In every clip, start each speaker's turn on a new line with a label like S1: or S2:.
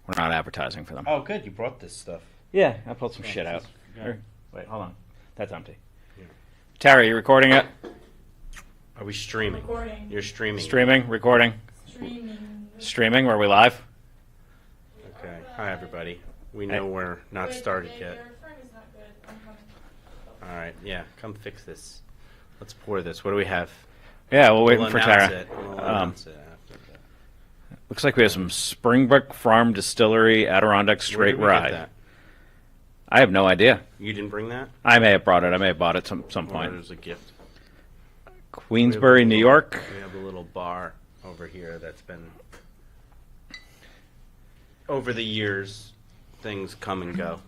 S1: We're not advertising for them.
S2: Oh, good. You brought this stuff.
S1: Yeah, I pulled some shit out.
S2: Yeah.
S1: Wait, hold on. That's empty.
S2: Yeah.
S1: Terry, you recording it?
S2: Are we streaming?
S3: Recording.
S2: You're streaming.
S1: Streaming? Recording?
S3: Streaming.
S1: Streaming? Were we live?
S2: Okay. Hi, everybody. We know we're not started yet.
S3: Your phone is not good. I'm coming.
S2: All right. Yeah. Come fix this. Let's pour this. What do we have?
S1: Yeah, we're waiting
S2: We'll
S1: for
S2: announce
S1: Tara.
S2: it. We'll announce it after that.
S1: Looks like we have some Springbrook Farm Distillery Adirondack
S2: Where
S1: Straight
S2: did we get
S1: Rye.
S2: that?
S1: I have no idea.
S2: You didn't bring that?
S1: I may have brought it. I may have bought it some
S2: Or
S1: point.
S2: it was a gift?
S1: Queensbury, New York.
S2: We have a little bar over here that's been, over the years, things come and go.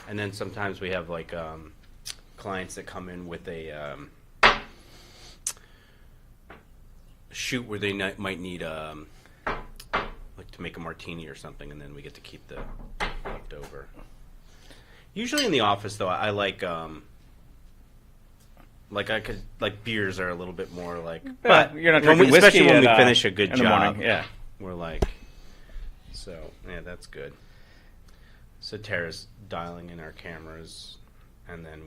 S2: And then sometimes we have like clients that come in with a shoot where they might need like to make a martini or something, and then we get to keep the leftover. Usually in the office, though, I like beers are a little bit more like. But
S1: you're not
S2: when
S1: drinking whiskey
S2: especially when we
S1: at,
S2: finish a good
S1: in the
S2: job.
S1: morning. Yeah.
S2: We're like, so yeah, that's good. So Tara's dialing in our cameras, and then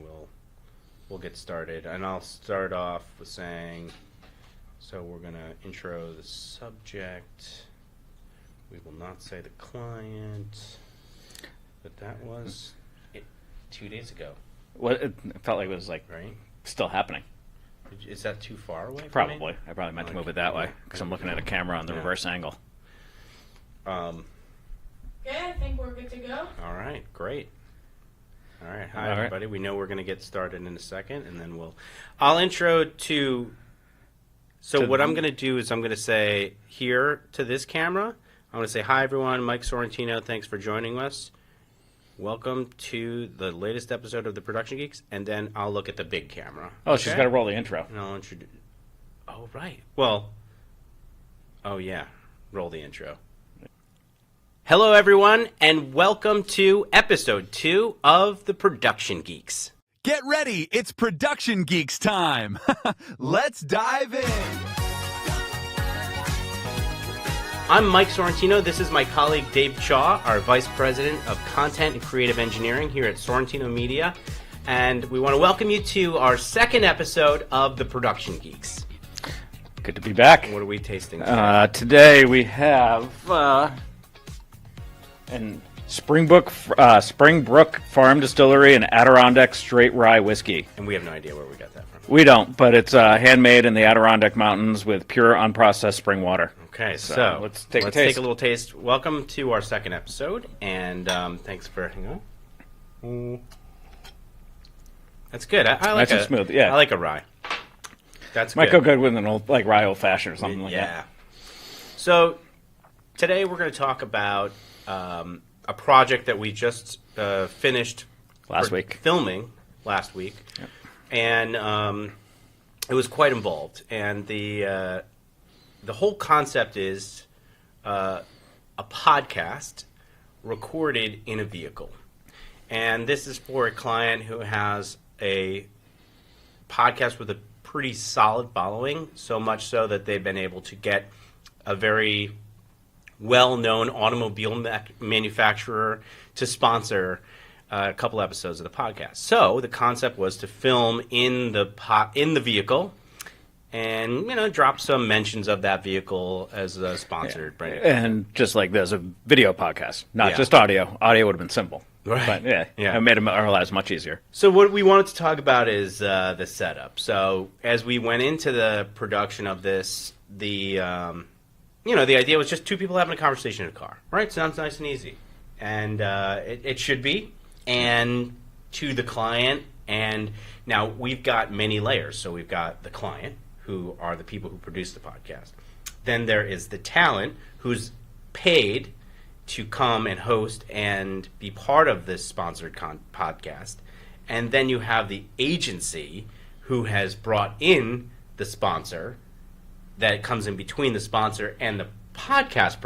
S2: we'll get started. And I'll start off with saying, so we're gonna intro the subject. We will not say the client, but that was 2 days ago,
S1: What it felt like it was like
S2: right?
S1: still happening.
S2: Is that too far away? From
S1: Probably.
S2: me?
S1: I probably meant to move it that way because I'm looking at a camera on the
S2: Yeah.
S1: reverse angle.
S2: Um.
S3: Okay, I think we're good to go.
S2: All right. Great. All right. Hi,
S1: All right.
S2: everybody. We know we're going to get started in a second, and then I'll intro to. So what I'm going to do is I'm going to say here to this camera. I'm going to say, hi, everyone. Mike Sorrentino. Thanks for joining us. Welcome to the latest episode of the Production Geeks. And then I'll look at the big camera.
S1: Oh, she's got to roll the intro.
S2: And I'll introduce. Oh, right. Well. Oh, yeah. Roll the intro. Hello, everyone, and welcome to episode 2 of the Production Geeks.
S4: Get ready, it's Production Geeks time. Let's dive in.
S2: I'm Mike Sorrentino. This is my colleague Dave Chaw, our Vice President of Content and Creative Engineering here at Sorrentino Media. And we want to welcome you to our second episode of the Production Geeks.
S1: Good to be back.
S2: What are we tasting today?
S1: Today we have and Springbrook Farm Distillery and Adirondack Straight Rye Whiskey.
S2: And we have no idea where we got that from.
S1: We don't, but it's handmade in the Adirondack Mountains with pure unprocessed spring water.
S2: Okay, so
S1: let's take a taste.
S2: a little taste. Welcome to our second episode, and thanks for hang on. That's good. I like
S1: Nice and smooth, yeah.
S2: I like a rye. That's
S1: Might go
S2: good.
S1: good with an old like rye old fashioned or something like that.
S2: Yeah. So today we're going to talk about a project that we just finished filming last week,
S1: Yep.
S2: and it was quite involved. And the whole concept is a podcast recorded in a vehicle, and this is for a client who has a podcast with a pretty solid following, so much so that they've been able to get a very well-known automobile manufacturer to sponsor a couple episodes of the podcast. So the concept was to film in the vehicle, and drop some mentions of that vehicle as a sponsored brand.
S1: And just like there's a video podcast, not
S2: Yeah.
S1: just audio. Audio would have been simple.
S2: Right.
S1: But yeah,
S2: Yeah.
S1: it made our lives much easier.
S2: So what we wanted to talk about is the setup. So as we went into the production of this, the idea was just two people having a conversation in a car. Right? Sounds nice and easy. And it should be. And to the client. And now we've got many layers. So we've got the client, who are the people who produce the podcast. Then there is the talent, who's paid to come and host and be part of this sponsored podcast. And then you have the agency, who has brought in the sponsor that comes in between the sponsor and the podcast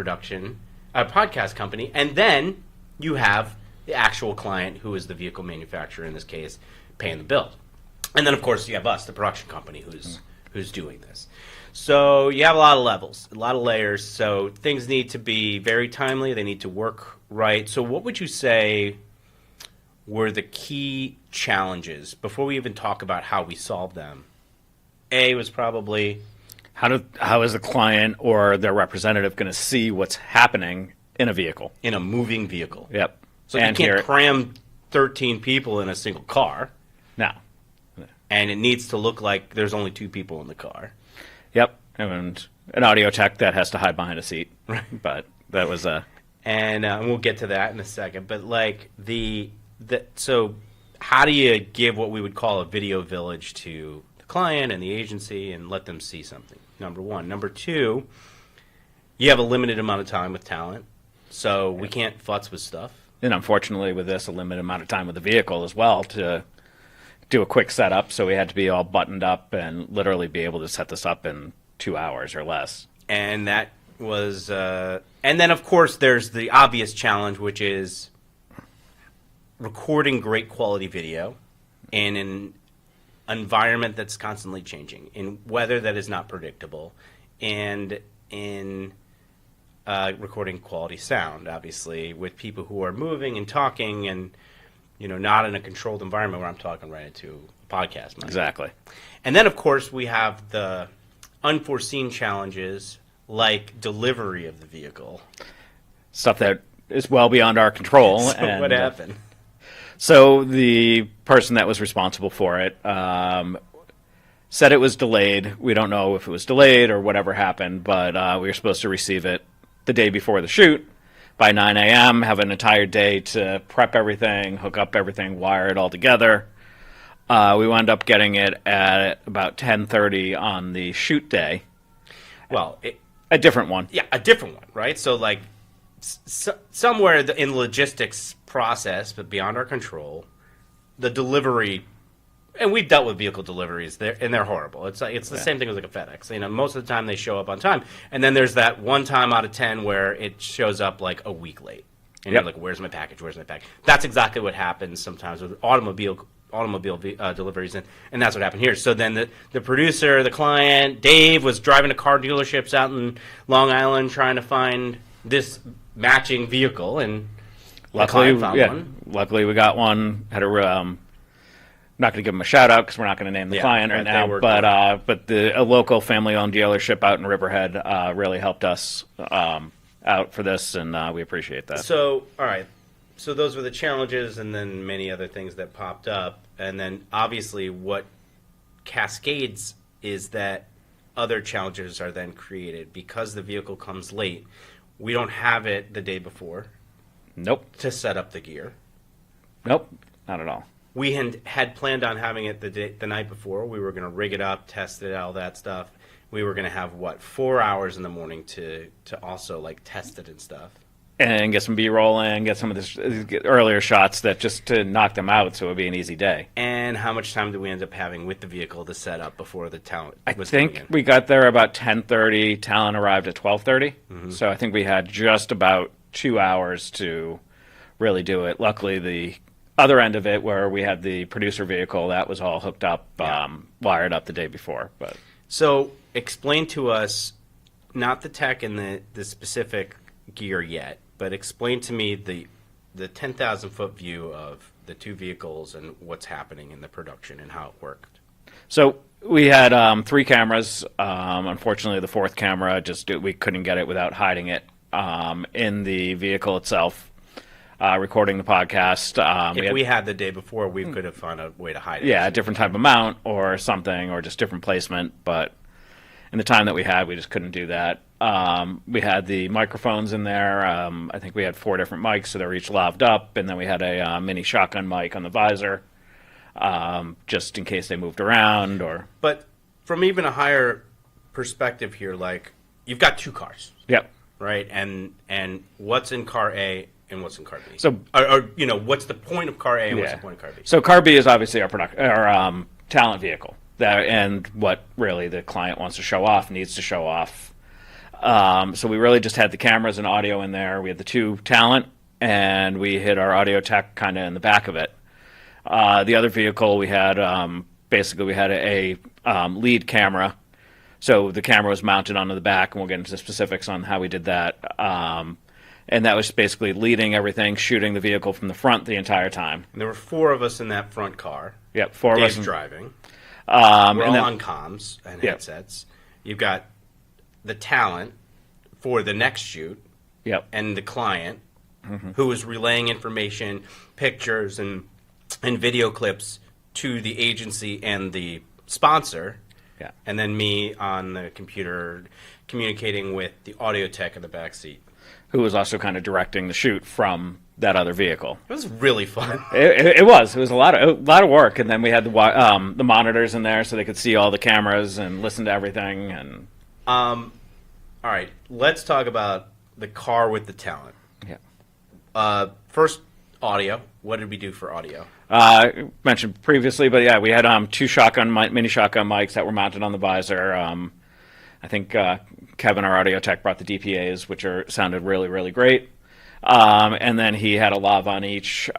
S2: podcast company. And then you have the actual client, who is the vehicle manufacturer in this case, paying the bill. And then, of course, you have us, the production company, who's doing this. So you have a lot of levels, a lot of layers. So things need to be very timely. They need to work right. So what would you say were the key challenges before we even talk about how we solved them? A was probably
S1: How is the client or their representative going to see what's happening in a vehicle?
S2: in a moving vehicle.
S1: Yep.
S2: So
S1: And
S2: you
S1: hear
S2: can't
S1: it.
S2: cram 13 people in a single car,
S1: No.
S2: and it needs to look like there's only 2 people in the car.
S1: Yep. And an audio tech that has to hide behind a seat.
S2: Right.
S1: But that was a...
S2: And we'll get to that in a second. But like so how do you give what we would call a video village to the client and the agency and let them see something? Number one. Number two, you have a limited amount of time with talent, so we can't futz with stuff.
S1: And unfortunately with this, a limited amount of time with the vehicle as well to do a quick setup. So we had to be all buttoned up and literally be able to set this up in 2 hours or less.
S2: And that was and then of course there's the obvious challenge, which is recording great quality video in an environment that's constantly changing, in weather that is not predictable, and in recording quality sound, obviously, with people who are moving and talking and, not in a controlled environment where I'm talking right into a podcast mic.
S1: Exactly.
S2: And then, of course, we have the unforeseen challenges like delivery of the vehicle.
S1: Stuff that is well beyond our control.
S2: So
S1: and
S2: what happened?
S1: So the person that was responsible for it said it was delayed. We don't know if it was delayed or whatever happened, but we were supposed to receive it the day before the shoot by 9 a.m., have an entire day to prep everything, hook up everything, wire it all together. We wound up getting it at about 10:30 on the shoot day.
S2: Well,
S1: A different one.
S2: yeah, a different one, right? So, like, somewhere in the logistics process, but beyond our control, the delivery, and we've dealt with vehicle deliveries, and they're horrible. It's the same thing as like a FedEx. Most of the time they show up on time, and then there's that one time out of 10 where it shows up like a week late, and
S1: Yep.
S2: you're like, "Where's my package? Where's my package?" That's exactly what happens sometimes with automobile deliveries, and that's what happened here. So then the producer, the client, Dave, was driving to car dealerships out in Long Island trying to find this matching vehicle, and
S1: Luckily,
S2: found
S1: yeah.
S2: one.
S1: Luckily, we got one. Had a not going to give them a shout out because we're not going to name the
S2: Yeah,
S1: client
S2: right,
S1: right
S2: they
S1: now.
S2: were
S1: But a local family-owned dealership out in Riverhead really helped us out for this, and we appreciate that.
S2: So, all right. So those were the challenges, and then many other things that popped up. And then obviously what cascades is that other challenges are then created because the vehicle comes late. We don't have it the day before
S1: Nope,
S2: to set up the gear.
S1: nope, not at all.
S2: We had planned on having it the night before. We were going to rig it up, test it, all that stuff. We were going to have, 4 hours in the morning to also, like, test it and stuff.
S1: And get some B-roll in, get some of the earlier shots that just to knock them out, so it would be an easy day.
S2: And how much time did we end up having with the vehicle to set up before the talent
S1: I
S2: was
S1: think
S2: coming in?
S1: we got there about 10:30. Talent arrived at 12:30. So I think we had just about 2 hours to really do it. Luckily, the other end of it, where we had the producer vehicle, that was all hooked up, wired up the day before. But
S2: So explain to us, not the tech and the specific gear yet, but explain to me the 10,000-foot view of the two vehicles and what's happening in the production and how it worked.
S1: So we had 3 cameras. Unfortunately, the 4th camera, we couldn't get it without hiding it in the vehicle itself, recording the podcast.
S2: If we had the day before, we could have found a way to hide it.
S1: Yeah, a different type of mount or something, or just different placement. But in the time that we had, we just couldn't do that. We had the microphones in there. I think we had 4 different mics, so they were each laved up. And then we had a mini shotgun mic on the visor, just in case they moved around.
S2: But from even a higher perspective here, like, you've got 2 cars,
S1: Yep.
S2: right? And what's in car A and what's in car B?
S1: So-
S2: or what's the point of car A and what's
S1: Yeah.
S2: the point of car B?
S1: So car B is obviously our talent vehicle, and what really the client wants to show off, needs to show off. So we really just had the cameras and audio in there. We had the 2 talent, and we hid our audio tech kind of in the back of it. The other vehicle we had, basically we had a lead camera So the camera was mounted onto the back, and we'll get into specifics on how we did that. And that was basically leading everything, shooting the vehicle from the front the entire time.
S2: And there were 4 of us in that front car.
S1: Yep, 4 of us.
S2: Dave's driving. We're
S1: and
S2: all
S1: then-
S2: on comms and headsets. You've got the talent for the next shoot
S1: Yep.
S2: and the client who is relaying information, pictures, and video clips to the agency and the sponsor.
S1: Yeah.
S2: And then me on the computer communicating with the audio tech in the back seat.
S1: Who was also kind of directing the shoot from that other vehicle.
S2: It was really fun.
S1: It was a lot of work, and then we had the monitors in there so they could see all the cameras and listen to everything. And
S2: All right, let's talk about the car with the talent.
S1: yeah,
S2: First, audio. What did we do for audio?
S1: mentioned previously, but yeah, we had 2 mini shotgun mics that were mounted on the visor. I think Kevin, our audio tech, brought the DPAs, which sounded really, really great. And then he had a lav on each.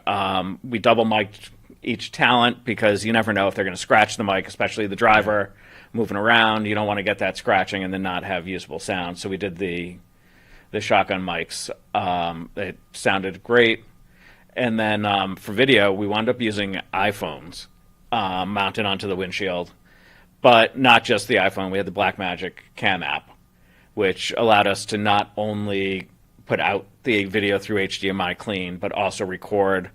S1: We double mic'd each talent because you never know if they're going to scratch the mic, especially the driver moving around. You don't want to get that scratching and then not have usable sound. So we did the shotgun mics. It sounded great. And then for video, we wound up using iPhones mounted onto the windshield. But not just the iPhone. We had the Blackmagic Cam App, which allowed us to not only put out the video through HDMI clean, but also record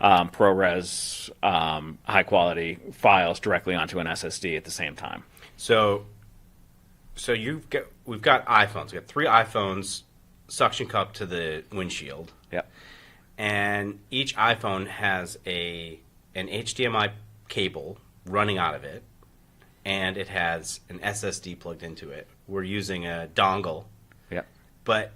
S1: ProRes high-quality files directly onto an SSD at the same time.
S2: So we've got iPhones. We've got 3 iPhones suction cup to the windshield.
S1: Yep.
S2: And each iPhone has an HDMI cable running out of it, and it has an SSD plugged into it. We're using a dongle.
S1: Yep.
S2: But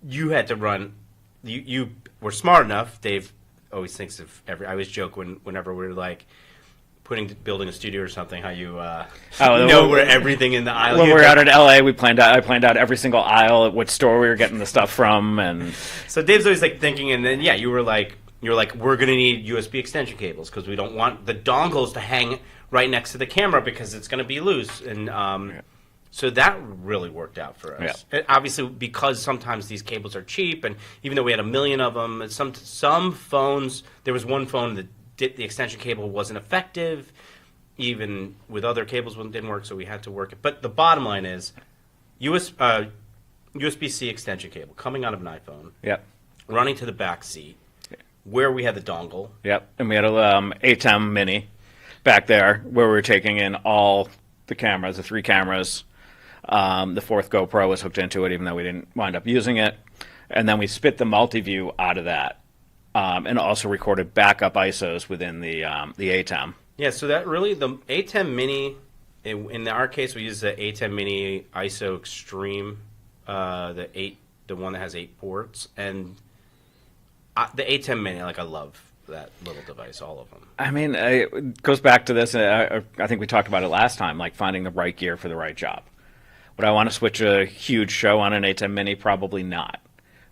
S2: you had to run. You were smart enough. Dave always thinks of I always joke whenever we're like building a studio or something, how you know where everything in the aisle.
S1: When we were out at LA, I planned out every single aisle at which store we were getting the stuff from, and
S2: so Dave's always like thinking, and then you were like, we're gonna need USB extension cables because we don't want the dongles to hang right next to the camera because it's gonna be loose, and so that really worked out for us.
S1: Yeah.
S2: Obviously, because sometimes these cables are cheap, and even though we had a million of them, some phones, there was one phone that the extension cable wasn't effective. Even with other cables, it didn't work, so we had to work it. But the bottom line is, USB-C extension cable coming out of an iPhone,
S1: yep,
S2: running to the back seat, where we had the dongle.
S1: Yep, and we had a ATEM Mini back there where we were taking in all the cameras, the 3 cameras. The 4th GoPro was hooked into it, even though we didn't wind up using it. And then we spit the multi-view out of that, and also recorded backup ISOs within the ATEM.
S2: Yeah, so that really, the ATEM Mini, in our case, we use the ATEM Mini ISO Extreme, the one that has 8 ports, and the ATEM Mini, I love that little device, all of them.
S1: I mean, it goes back to this. I think we talked about it last time, like finding the right gear for the right job. Would I want to switch a huge show on an ATEM Mini? Probably not.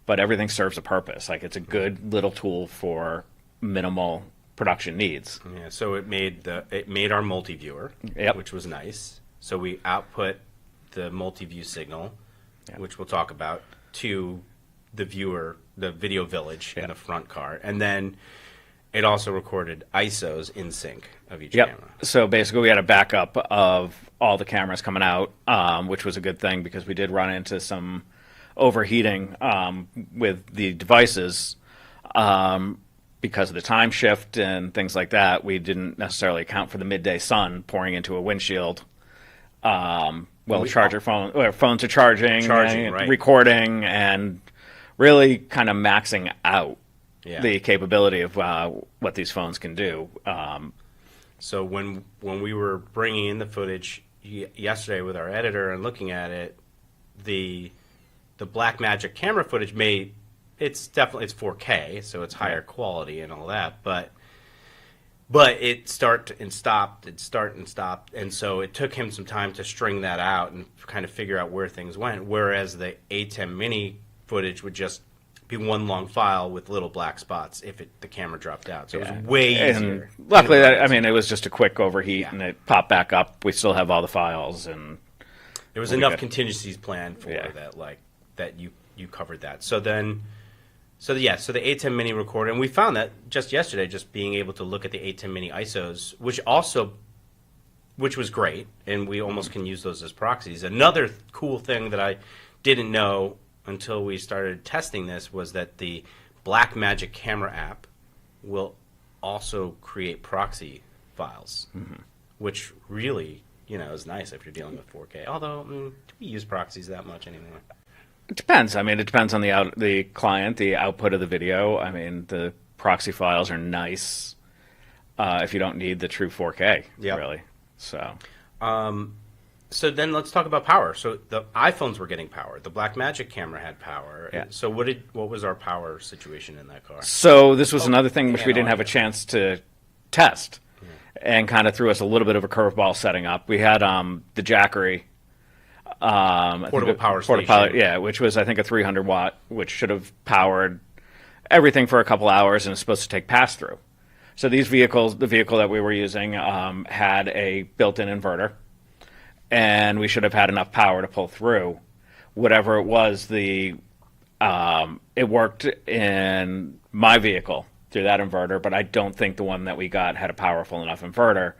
S1: But everything serves a purpose. Like, it's a good little tool for minimal production needs.
S2: Yeah, so it made our multi-viewer,
S1: Yep.
S2: which was nice. So we output the multi-view signal, which we'll talk about, to the viewer, the video village in the front car. And then it also recorded ISOs in sync of each camera.
S1: So basically we had a backup of all the cameras coming out, which was a good thing because we did run into some overheating with the devices because of the time shift and things like that. We didn't necessarily account for the midday sun pouring into a windshield. Phones are charging and
S2: right.
S1: recording and really kind of maxing out the capability of what these phones can do.
S2: So when we were bringing in the footage yesterday with our editor and looking at it, the Blackmagic camera footage it's 4K, so it's higher quality and all that, but it start and stopped, and so it took him some time to string that out and kind of figure out where things went. Whereas the ATEM Mini footage would just be one long file with little black spots if the camera dropped out. So it
S1: Yeah.
S2: was way
S1: And
S2: easier.
S1: luckily, it was just a quick overheat, and it popped back up. We still have all the files, and
S2: There was
S1: Well, we
S2: enough
S1: got-
S2: contingencies planned for
S1: Yeah.
S2: that you covered that. So the ATEM Mini recorder, and we found that just yesterday, just being able to look at the ATEM Mini ISOs, which was great, and we almost can use those as proxies. Another cool thing that I didn't know until we started testing this was that the Blackmagic Camera App will also create proxy files, which really, is nice if you're dealing with 4K. Although, do we use proxies that much anymore?
S1: it depends. I mean, it depends on the client, the output of the video. I mean, the proxy files are nice if you don't need the true 4K,
S2: Yep.
S1: really. So,
S2: So then let's talk about power. So the iPhones were getting power. The Blackmagic camera had power.
S1: Yeah.
S2: So what was our power situation in that car?
S1: so this was another thing which we
S2: and
S1: didn't have a
S2: audio.
S1: chance to test, and kind of threw us a little bit of a curveball setting up. We had the Jackery.
S2: Portable power
S1: Portable,
S2: station.
S1: yeah, which was, I think, a 300 watt, which should have powered everything for a couple hours, and it's supposed to take pass-through. So these vehicles, the vehicle that we were using, had a built-in inverter, and we should have had enough power to pull through whatever it was. It worked in my vehicle through that inverter, but I don't think the one that we got had a powerful enough inverter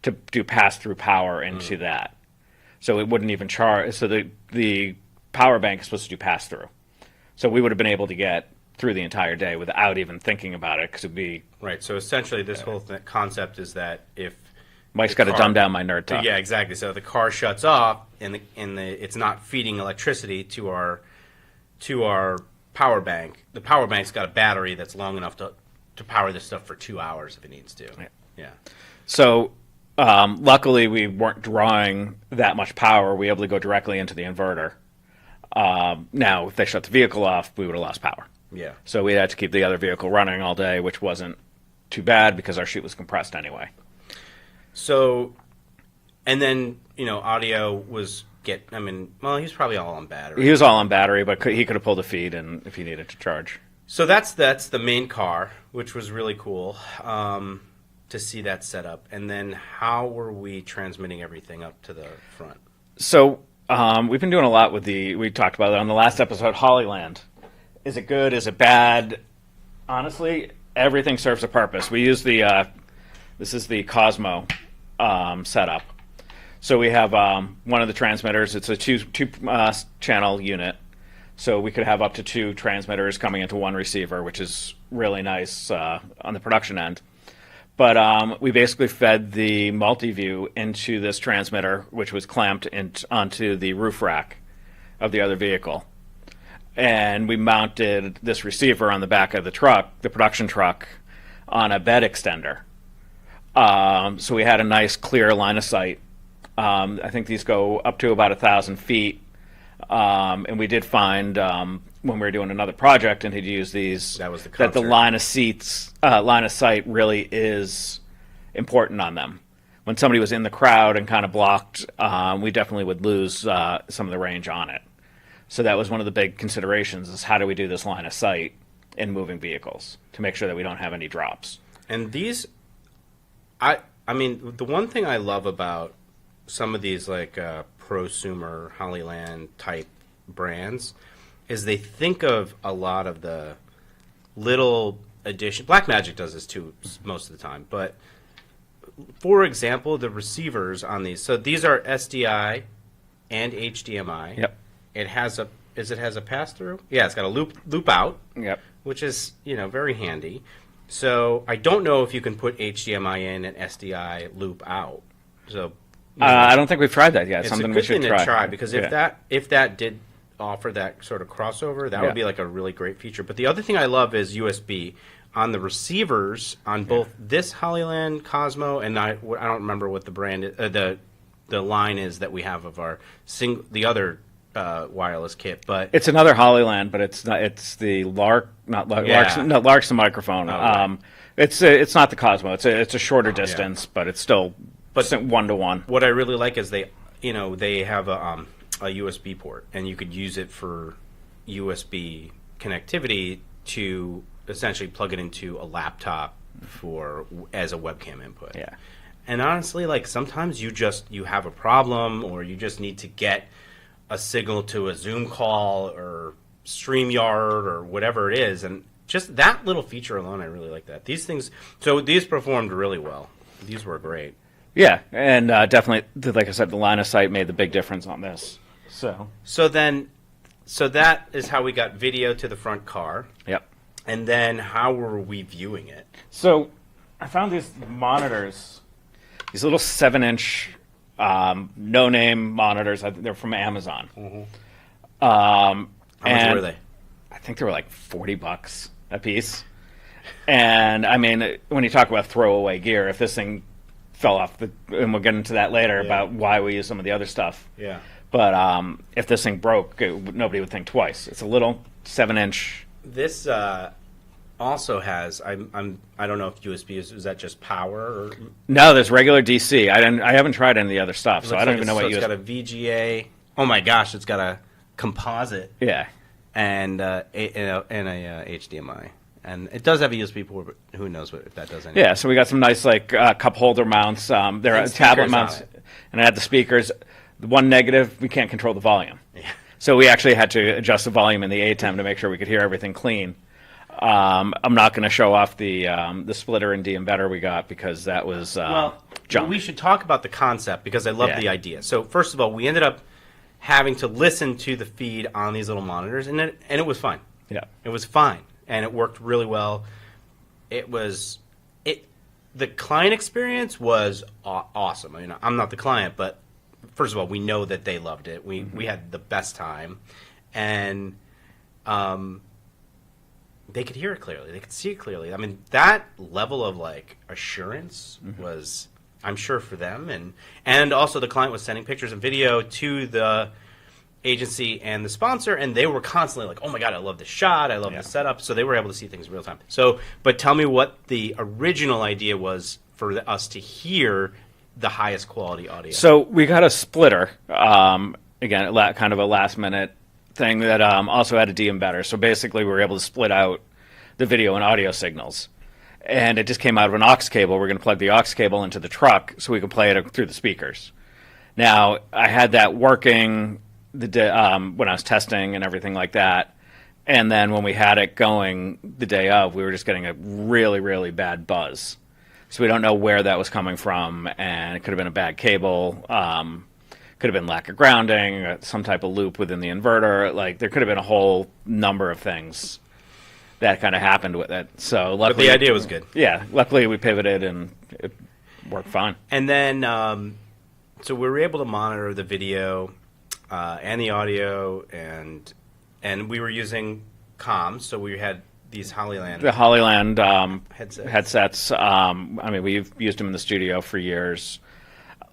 S1: to do pass-through power into that. So it wouldn't even charge. So the power bank is supposed to do pass-through. So we would have been able to get through the entire day without even thinking about it, because it'd be,
S2: Right. So essentially, this whole concept is that if
S1: Mike's
S2: the
S1: got to
S2: car-
S1: dumb down my nerd talk.
S2: Yeah, exactly. So the car shuts off, and it's not feeding electricity to our power bank. The power bank's got a battery that's long enough to power this stuff for 2 hours if it needs to. Yeah.
S1: So luckily we weren't drawing that much power. We were able to go directly into the inverter. Now, if they shut the vehicle off, we would have lost power.
S2: Yeah.
S1: So we had to keep the other vehicle running all day, which wasn't too bad because our chute was compressed anyway.
S2: So, and then audio was he's probably all on battery.
S1: He was all on battery, but he could have pulled a feed and if he needed to charge.
S2: So that's the main car, which was really cool to see that set up. And then how were we transmitting everything up to the front?
S1: So we've been doing a lot with we talked about it on the last episode, Hollyland. Is it good? Is it bad? Honestly, everything serves a purpose. We use this is the Cosmo setup. So we have one of the transmitters. It's a two channel unit. So we could have up to 2 transmitters coming into one receiver, which is really nice on the production end. But we basically fed the multi-view into this transmitter, which was clamped onto the roof rack of the other vehicle. And we mounted this receiver on the back of the truck, the production truck, on a bed extender. So we had a nice clear line of sight. I think these go up to about 1,000 feet. And we did find when we were doing another project and he'd use these
S2: That was the
S1: that the
S2: concert.
S1: line of sight really is important on them. When somebody was in the crowd and kind of blocked, we definitely would lose some of the range on it. So that was one of the big considerations: is how do we do this line of sight in moving vehicles to make sure that we don't have any drops.
S2: And these, I mean, the one thing I love about some of these like prosumer Hollyland type brands is they think of a lot of the little addition. Blackmagic does this too most of the time, but for example, the receivers on these. So these are SDI and HDMI.
S1: Yep.
S2: It has a pass through? Yeah, it's got a loop out.
S1: Yep.
S2: Which is, very handy. So I don't know if you can put HDMI in and SDI loop out. So
S1: I don't think we've tried that yet.
S2: it's
S1: Something
S2: a
S1: we
S2: good
S1: should
S2: thing
S1: try.
S2: to try because if that did offer that sort of crossover, that
S1: Yeah.
S2: would be like a really great feature. But the other thing I love is USB on the receivers on both this Hollyland Cosmo and I don't remember what the brand is, the line is that we have of our the other wireless kit, but
S1: It's another Hollyland, but it's not. It's the Lark, not Lark.
S2: Yeah.
S1: Lark's the microphone.
S2: right.
S1: It's not the Cosmo. It's a shorter distance, but it's still 1-to-1.
S2: what I really like is they have a USB port, and you could use it for USB connectivity to essentially plug it into a laptop as a webcam input.
S1: Yeah.
S2: And honestly, like sometimes you have a problem, or you just need to get a signal to a Zoom call or StreamYard or whatever it is, and just that little feature alone, I really like that. These performed really well. These were great.
S1: Yeah, and definitely, like I said, the line of sight made the big difference on this. So that is how we got video to the front car. Yep.
S2: And then how were we viewing it?
S1: So I found these monitors, these little 7-inch no-name monitors. They're from Amazon.
S2: Mm-hmm. How much were they?
S1: I think they were like $40 a piece. And I mean, when you talk about throwaway gear, if this thing fell off, and we'll get into that later about why we use some of the other stuff.
S2: Yeah.
S1: But if this thing broke, nobody would think twice. It's a little 7-inch.
S2: This also has I don't know if USB is that just power or
S1: No, there's regular DC. I haven't tried any of the other stuff, so I don't even know what
S2: it's got a VGA. Oh my gosh, it's got a composite.
S1: Yeah.
S2: And a HDMI. And it does have a USB port, but who knows if that does anything.
S1: Yeah, so we got some nice cup holder mounts. There are tablet mounts, and I had the speakers. The one negative, we can't control the volume.
S2: Yeah.
S1: So we actually had to adjust the volume in the ATEM to make sure we could hear everything clean. I'm not going to show off the splitter and de-embedder we got because that was junk.
S2: We should talk about the concept because I love the idea. So first of all, we ended up having to listen to the feed on these little monitors, and it was fine.
S1: Yeah.
S2: It was fine, and it worked really well. The client experience was awesome. I mean, I'm not the client, but first of all, we know that they loved it. We had the best time, and they could hear it clearly. They could see it clearly. I mean, that level of assurance was, I'm sure, for them, and also the client was sending pictures and video to the agency and the sponsor, and they were constantly like, "Oh my god, I love this shot. I love this setup." So they were able to see things in real time. So, but tell me what the original idea was for us to hear the highest quality audio.
S1: So we got a splitter, again, kind of a last-minute thing that also had a de-embedder. So basically we were able to split out the video and audio signals. And it just came out of an aux cable. We're going to plug the aux cable into the truck so we can play it through the speakers. Now, I had that working when I was testing and everything like that. And then when we had it going the day of, we were just getting a really, really bad buzz. So we don't know where that was coming from, and it could have been a bad cable, could have been lack of grounding, some type of loop within the inverter. There could have been a whole number of things that kind of happened with it. So luckily,
S2: but the idea was good.
S1: Yeah, luckily we pivoted and it worked fine.
S2: And then, so we were able to monitor the video and the audio, and we were using comms, so we had these Hollyland
S1: headsets. I mean, we've used them in the studio for years.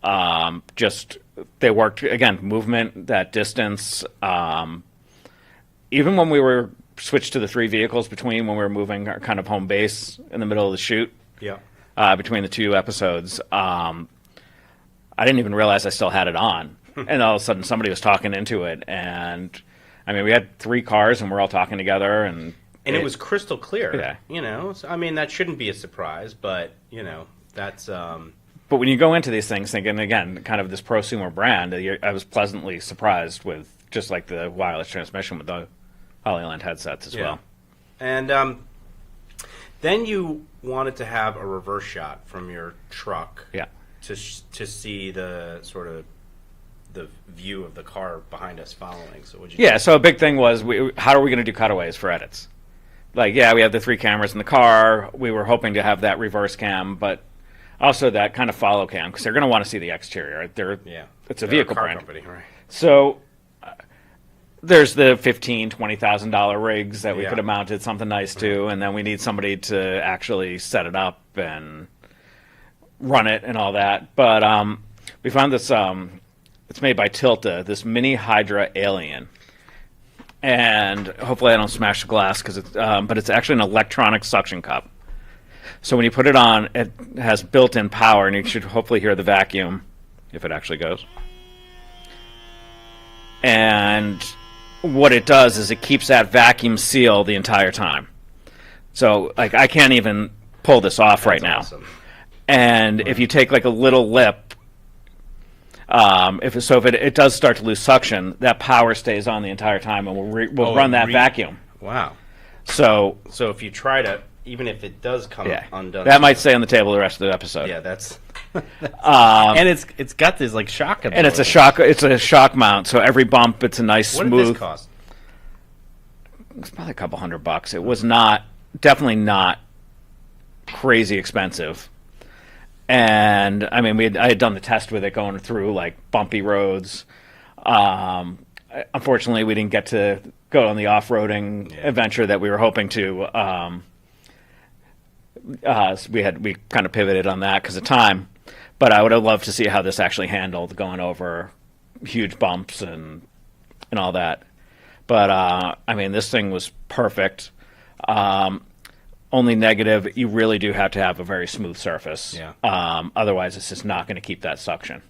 S1: They worked, again, movement, that distance. Even when we were switched to the 3 vehicles when we were moving our kind of home base in the middle of the shoot, between the 2 episodes, I didn't even realize I still had it on. And all of a sudden somebody was talking into it. And, I mean, we had 3 cars and we're all talking together, and
S2: it was crystal clear.
S1: Yeah.
S2: So, I mean, that shouldn't be a surprise, but, that's...
S1: But when you go into these things thinking, again, kind of this prosumer brand, I was pleasantly surprised with just the wireless transmission with the Hollyland headsets as well.
S2: And then you wanted to have a reverse shot from your truck to see the sort of the view of the car behind us following. So what'd you do?
S1: So a big thing was, how are we going to do cutaways for edits? We have the 3 cameras in the car. We were hoping to have that reverse cam, but also that kind of follow cam, because they're going to want to see the exterior. It's a vehicle brand.
S2: Company, right.
S1: So there's the $15,000, $20,000 rigs that we could have mounted something nice to, and then we need somebody to actually set it up and run it and all that. But we found this, it's made by Tilta, this mini Hydra Alien. And hopefully I don't smash the glass, but it's actually an electronic suction cup. So when you put it on, it has built-in power, and you should hopefully hear the vacuum, if it actually goes. And what it does is it keeps that vacuum seal the entire time. So, like, I can't even pull this off right now.
S2: Awesome.
S1: And if you take like a little lip, if it does start to lose suction, that power stays on the entire time, and we'll run that vacuum.
S2: Wow.
S1: So
S2: if you try to, even if it does come undone,
S1: that might stay on the table the rest of the episode.
S2: Yeah, that's.
S5: And it's got this like shock.
S1: And it's a shock. It's a shock mount, so every bump, it's a nice
S2: What
S1: smooth.
S2: did this cost?
S1: It's probably a couple $100. It was definitely not crazy expensive. And I mean, I had done the test with it going through like bumpy roads. Unfortunately, we didn't get to go on the off-roading adventure that we were hoping to. So we kind of pivoted on that because of time. But I would have loved to see how this actually handled going over huge bumps and all that. But I mean, this thing was perfect. Only negative, you really do have to have a very smooth surface.
S2: Yeah.
S1: Otherwise, it's just not going to keep that suction.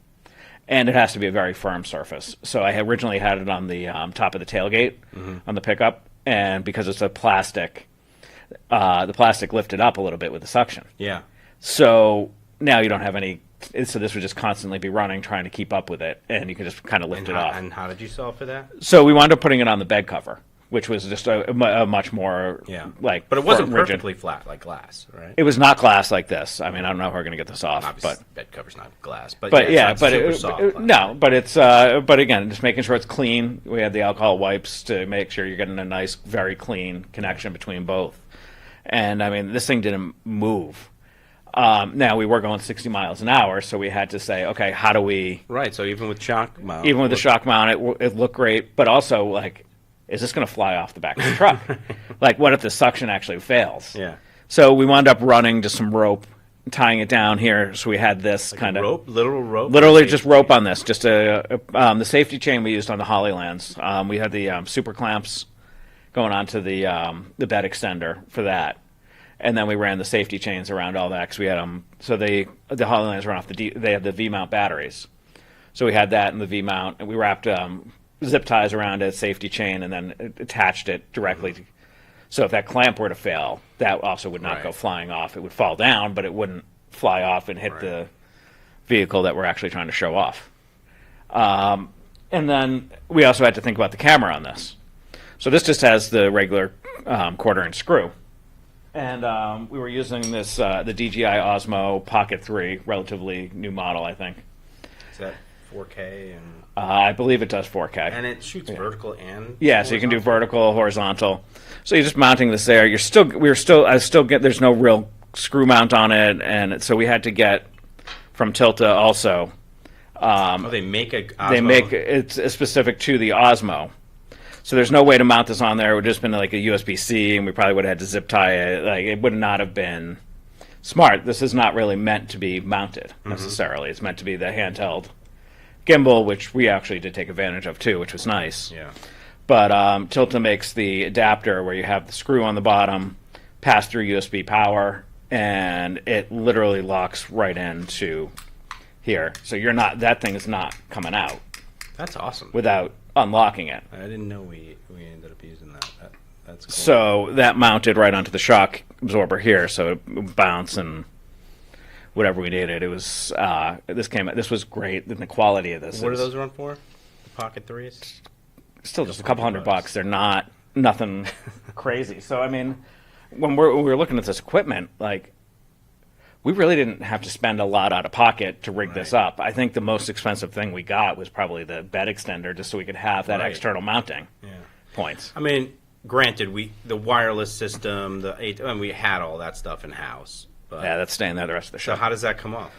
S1: And it has to be a very firm surface. So I originally had it on the top of the tailgate on the pickup, and because it's a plastic, the plastic lifted up a little bit with the suction.
S2: Yeah.
S1: So now you don't have any. So this would just constantly be running, trying to keep up with it, and you can just kind of lift it off.
S2: And how did you solve for that?
S1: So we wound up putting it on the bed cover, which was just a much more like.
S2: But it wasn't
S1: rigid.
S2: perfectly flat like glass, right?
S1: It was not glass like this. I mean, I don't know how we're going to get this off,
S2: Obviously,
S1: but
S2: bed cover's not glass. But
S1: yeah,
S2: it's not
S1: but
S2: super soft.
S1: no, but it's but again, just making sure it's clean. We had the alcohol wipes to make sure you're getting a nice, very clean connection between both. And I mean, this thing didn't move. Now we were going 60 miles an hour, so we had to say, okay, how do we?
S2: Right. So even with shock mount,
S1: Even with the shock mount, it looked great, but also like, is this going to fly off the back of the truck? Like, what if the suction actually fails?
S2: Yeah.
S1: So we wound up running just some rope, tying it down here. So we had this
S2: like
S1: kind of
S2: rope, literal rope,
S1: literally just rope on this. Just the safety chain we used on the Hollylands. We had the super clamps going onto the bed extender for that. And then we ran the safety chains around all that because we had them. So the Hollylands run off they have the V-mount batteries. So we had that in the V-mount, and we wrapped zip ties around it, safety chain, and then attached it directly. So if that clamp were to fail, that also would not go flying off. It would fall down, but it wouldn't fly off and hit the vehicle that we're actually trying to show off. And then we also had to think about the camera on this. So this just has the regular quarter-inch screw. And we were using this, the DJI Osmo Pocket 3, relatively new model, I think.
S2: Is that 4K? And
S1: I believe it does 4K.
S2: And it shoots vertical and
S1: so you can do vertical, horizontal. So you're just mounting this there. There's no real screw mount on it, and so we had to get from Tilta also.
S2: They make Osmo.
S1: They make it's specific to the Osmo. So there's no way to mount this on there. It would have just been like a USB-C, and we probably would have had to zip tie it. Like, it would not have been smart. This is not really meant to be mounted necessarily. It's meant to be the handheld gimbal, which we actually did take advantage of too, which was nice.
S2: Yeah.
S1: But Tilta makes the adapter where you have the screw on the bottom, pass through USB power, and it literally locks right into here. So that thing is not coming out.
S2: That's awesome.
S1: Without unlocking it.
S2: I didn't know we ended up using that. That's cool.
S1: So that mounted right onto the shock absorber here, so it would bounce and whatever we needed. It was this was great. And the quality of this.
S2: What do those run for? The Pocket 3s?
S1: Still just a couple $100. They're nothing crazy. So I mean, when we were looking at this equipment, like, we really didn't have to spend a lot out of pocket to rig this up. I think the most expensive thing we got was probably the bed extender, just so we could have that external mounting points.
S2: I mean, granted, the wireless system, we had all that stuff in house. But
S1: Yeah, that's staying there the rest of the show.
S2: So how does that come off?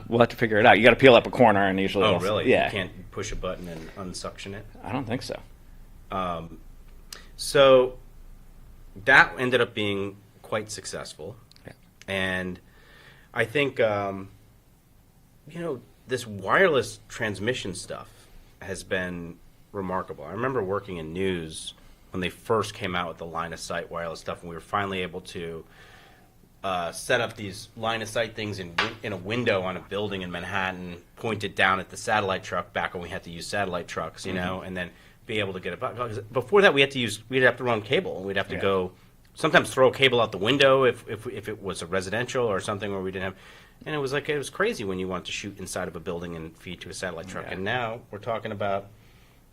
S1: We'll have to figure it out. You got to peel up a corner, and usually.
S2: Oh, really?
S1: Yeah.
S2: You can't push a button and unsuction it?
S1: I don't think so.
S2: So that ended up being quite successful. And I think, this wireless transmission stuff has been remarkable. I remember working in news when they first came out with the line-of-sight wireless stuff, and we were finally able to set up these line-of-sight things in a window on a building in Manhattan, point it down at the satellite truck back when we had to use satellite trucks, and then be able to get it. Because before that, we'd have to run cable, and we'd have to go sometimes throw a cable out the window if it was a residential or something where we didn't have. And it was crazy when you wanted to shoot inside of a building and feed to a satellite truck. And now we're talking about,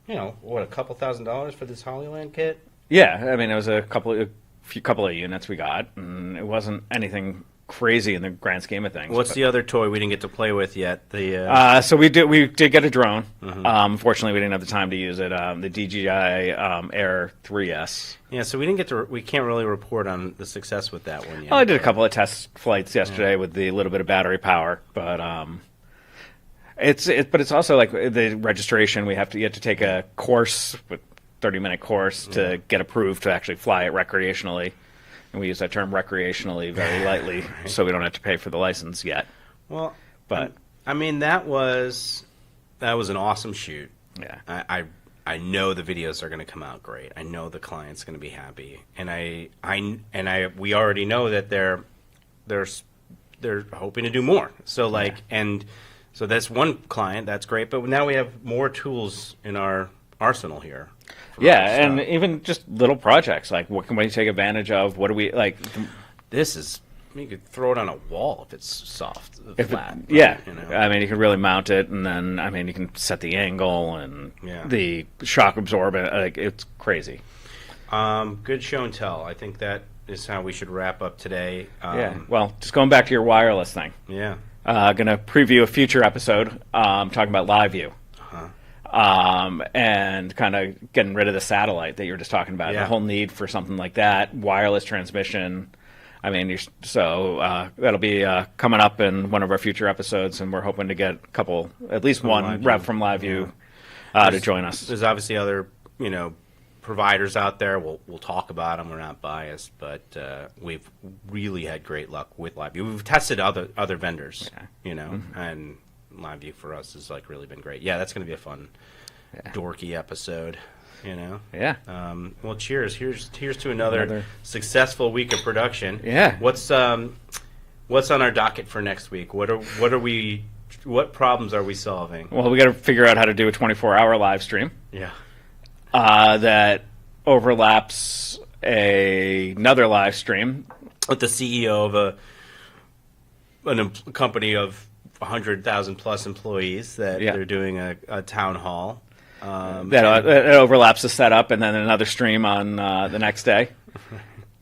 S2: a couple $1,000s for this Hollyland kit.
S1: Yeah, I mean, it was a couple of units we got, and it wasn't anything crazy in the grand scheme of things.
S2: What's the other toy we didn't get to play with yet?
S1: So we did get a drone. Unfortunately, we didn't have the time to use it. The DJI Air 3S.
S2: Yeah, so we can't really report on the success with that one yet.
S1: Well, I did a couple of test flights yesterday with the little bit of battery power, but it's also like the registration. You have to take a course, 30-minute course to get approved to actually fly it recreationally. And we use that term recreationally very lightly, so we don't have to pay for the license yet.
S2: Well,
S1: but
S2: I mean that was an awesome shoot.
S1: Yeah,
S2: I know the videos are going to come out great. I know the client's going to be happy, and we already know that they're hoping to do more. So so that's one client, that's great. But now we have more tools in our arsenal here.
S1: Yeah, and even just little projects like what can we take advantage of? What do we like?
S2: This is you could throw it on a wall if it's soft, flat.
S1: I mean you can really mount it, and then you can set the angle and the shock absorbent. Like it's crazy.
S2: Good show and tell. I think that is how we should wrap up today.
S1: Well, just going back to your wireless thing.
S2: Yeah.
S1: Going to preview a future episode talking about live view. And kind of getting rid of the satellite that you were just talking about. The whole need for something like that, wireless transmission. I mean, that'll be coming up in one of our future episodes, and we're hoping to get at least one rep from LiveView to join us.
S2: There's obviously other, providers out there. We'll talk about them. We're not biased, but we've really had great luck with LiveView. We've tested other vendors, and LiveView for us has really been great. Yeah, that's going to be a fun, dorky episode.
S1: Yeah.
S2: Well, cheers. Here's to another successful week of production.
S1: Yeah.
S2: What's on our docket for next week? What problems are we solving?
S1: Well, we got to figure out how to do a 24-hour live stream.
S2: Yeah.
S1: That overlaps another live stream
S2: With the CEO of a company of 100,000 plus employees that they're doing a town hall.
S1: That overlaps the setup, and then another stream on the next day.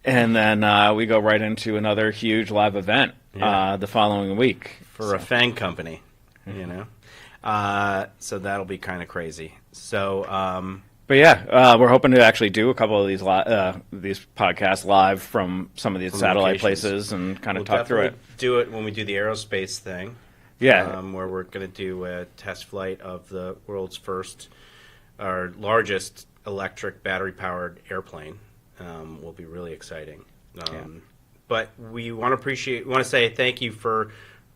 S1: And then we go right into another huge live event the following week.
S2: For a FANG company, So that'll be kind of crazy. So...
S1: But we're hoping to actually do a couple of these podcasts live from some of these satellite places and kind of talk through it.
S2: Do it when we do the aerospace thing.
S1: Yeah.
S2: Where we're going to do a test flight of the world's first, our largest electric battery-powered airplane. Will be really exciting. But we want to say thank you for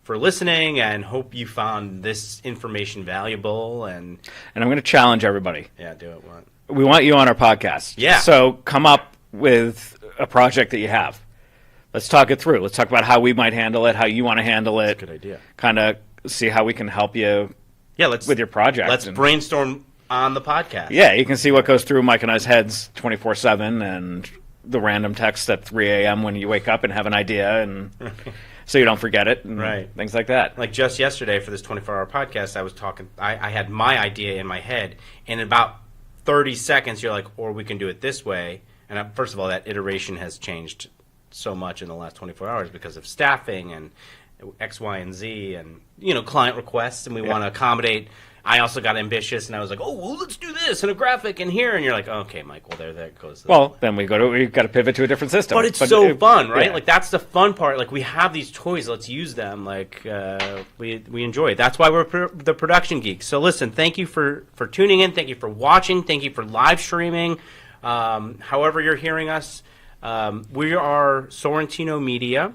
S2: listening, and hope you found this information valuable. And
S1: I'm going to challenge everybody.
S2: Yeah, do it. What?
S1: We want you on our podcast.
S2: Yeah.
S1: So come up with a project that you have. Let's talk it through. Let's talk about how we might handle it, how you want to handle it.
S2: That's a good idea.
S1: Kind of see how we can help you with your project.
S2: Let's brainstorm on the podcast.
S1: Yeah, you can see what goes through Mike and I's heads 24/7 and the random text at 3 a.m. when you wake up and have an idea, and so you don't forget it, and things like that.
S2: Like just yesterday for this 24-hour podcast, I was talking. I had my idea in my head, and in about 30 seconds, you're like, or we can do it this way. And first of all, that iteration has changed so much in the last 24 hours because of staffing and X, Y, and Z, and client requests, and we want to accommodate. I also got ambitious, and I was like, "Oh, well, let's do this and a graphic in here." And you're like, "Okay, Mike, well, there goes."
S1: Well, then we've got to pivot to a different system.
S2: But it's so fun, right? Yeah. Like that's the fun part. Like we have these toys, let's use them. Like we enjoy it. That's why we're the production geeks. So listen, thank you for tuning in. Thank you for watching. Thank you for live streaming. However you're hearing us, we are Sorrentino Media.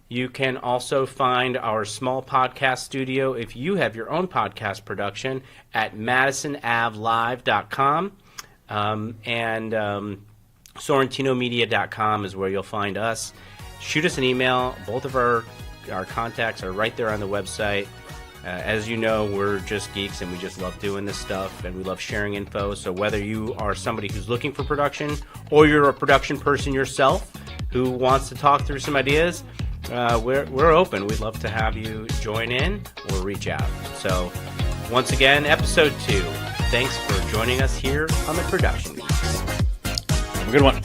S2: You can also find our small podcast studio if you have your own podcast production at MadisonAvLive.com. And SorrentinoMedia.com is where you'll find us. Shoot us an email. Both of our contacts are right there on the website. As you know, we're just geeks and we just love doing this stuff and we love sharing info. So whether you are somebody who's looking for production or you're a production person yourself who wants to talk through some ideas, we're open. We'd love to have you join in or reach out. So once again, episode 2. Thanks for joining us here on the Production Geeks.
S1: Have a good one.